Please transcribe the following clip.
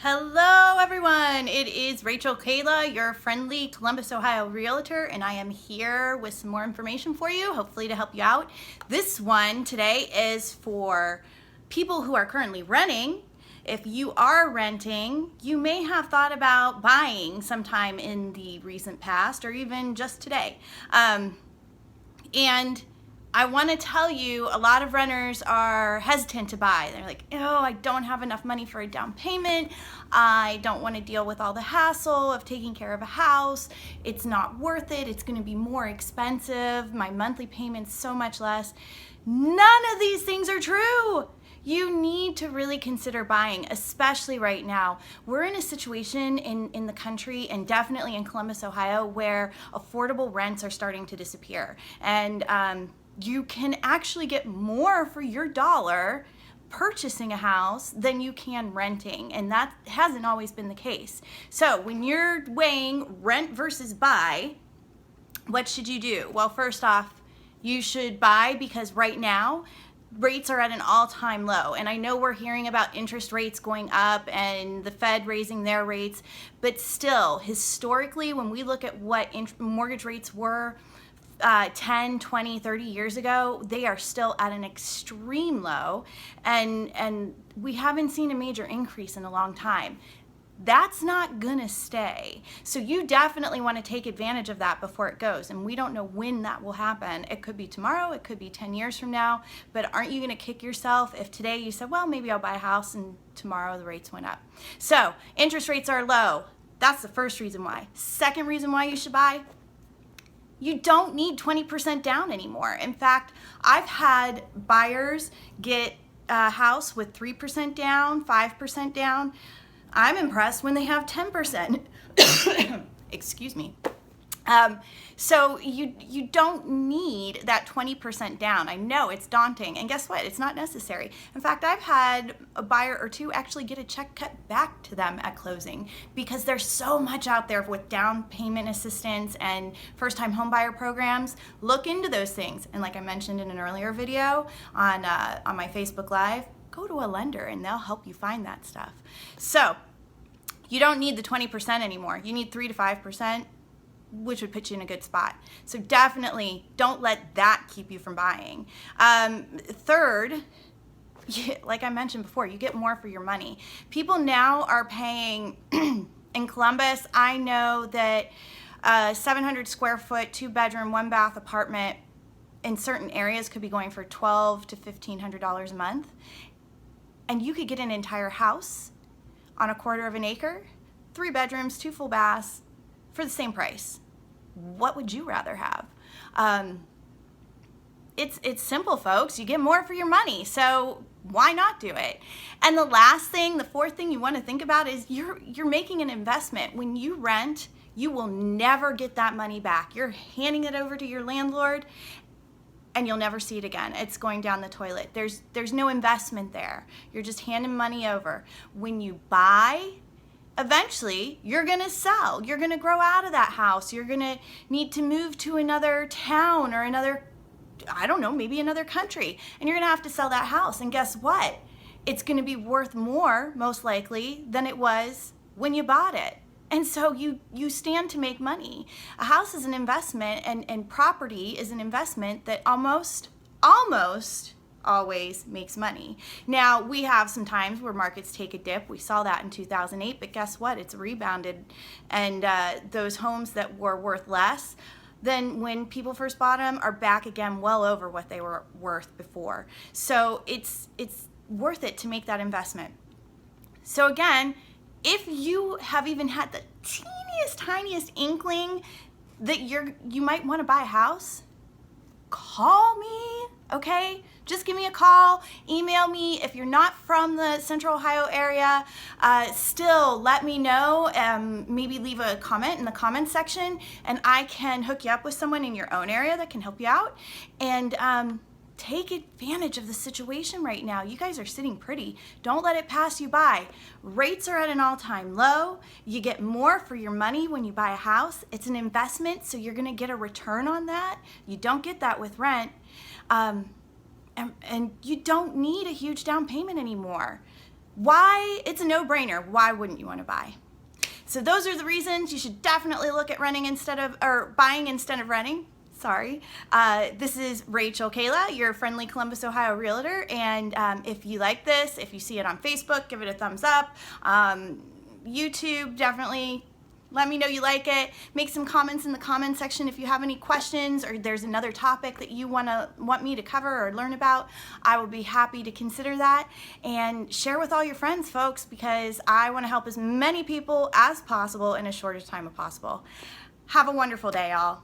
Hello everyone, it is Rachel Kayla, your friendly Columbus, Ohio realtor, and I am here with some more information for you, hopefully to help you out. This one today is for people who are currently renting. If you are renting, you may have thought about buying sometime in the recent past or even just today. And I want to tell you, a lot of renters are hesitant to buy. They're like, oh, I don't have enough money for a down payment. I don't want to deal with all the hassle of taking care of a house. It's not worth it. It's going to be more expensive. My monthly payment's so much less. None of these things are true. You need to really consider buying, especially right now. We're in a situation in the country and definitely in Columbus, Ohio, where affordable rents are starting to disappear. And you can actually get more for your dollar purchasing a house than you can renting, and that hasn't always been the case. So when you're weighing rent versus buy, what should you do? Well, first off, you should buy because right now rates are at an all-time low. And I know we're hearing about interest rates going up and the Fed raising their rates, but still, historically, when we look at what mortgage rates were 10, 20, 30 years ago, they are still at an extreme low, and we haven't seen a major increase in a long time. That's not gonna stay. So you definitely want to take advantage of that before it goes. And we don't know when that will happen. It could be tomorrow, it could be 10 years from now, but aren't you gonna kick yourself if today you said, well, maybe I'll buy a house and tomorrow the rates went up? So interest rates are low. That's the first reason why. Second reason why you should buy, you don't need 20% down anymore. In fact, I've had buyers get a house with 3% down, 5% down. I'm impressed when they have 10%. Excuse me. So you don't need that 20% down. I know it's daunting, and guess what? It's not necessary. In fact, I've had a buyer or two actually get a check cut back to them at closing because there's so much out there with down payment assistance and first-time home buyer programs. Look into those things. And like I mentioned in an earlier video on my Facebook Live, go to a lender and they'll help you find that stuff. So you don't need the 20% anymore. You need 3 to 5%. Which would put you in a good spot. So definitely don't let that keep you from buying. Third, like I mentioned before, you get more for your money. People now are paying, in Columbus, I know that a 700 square foot, 2-bedroom, 1-bath apartment in certain areas could be going for $1,200 to $1,500 a month. And you could get an entire house on a 1/4 of an acre, 3 bedrooms, 2 full baths, for the same price. What would you rather have? It's simple, folks. You get more for your money, so why not do it? And the last thing, the fourth thing you want to think about is you're making an investment. When you rent, you will never get that money back. You're handing it over to your landlord, and you'll never see it again. It's going down the toilet. There's no investment there. You're just handing money over. When you buy, eventually you're gonna sell. You're gonna grow out of that house. You're gonna need to move to another town or another, I don't know, maybe another country. And you're gonna have to sell that house. And guess what? It's gonna be worth more, most likely, than it was when you bought it. And so you stand to make money. A house is an investment, and property is an investment that almost always makes money. Now, we have some times where markets take a dip. We saw that in 2008, but guess what? It's rebounded, and those homes that were worth less than when people first bought them are back again well over what they were worth before. So it's worth it to make that investment. So again, if you have even had the tiniest inkling that you might want to buy a house, call me, okay? Just give me a call, email me. If you're not from the Central Ohio area, still let me know. Maybe leave a comment in the comments section, and I can hook you up with someone in your own area that can help you out. And take advantage of the situation right now. You guys are sitting pretty. Don't let it pass you by. Rates are at an all-time low. You get more for your money when you buy a house. It's an investment, so you're gonna get a return on that. You don't get that with rent. And you don't need a huge down payment anymore. why it's a no-brainer. Why wouldn't you want to buy? So those are the reasons you should definitely look at buying instead of renting. Sorry. This is Rachel Kayla, your friendly Columbus, Ohio realtor. And if you like this, if you see it on Facebook, give it a thumbs up. YouTube, definitely let me know you like it. Make some comments in the comment section if you have any questions or there's another topic that you want me to cover or learn about. I will be happy to consider that. And share with all your friends, folks, because I want to help as many people as possible in as short a time as possible. Have a wonderful day, y'all.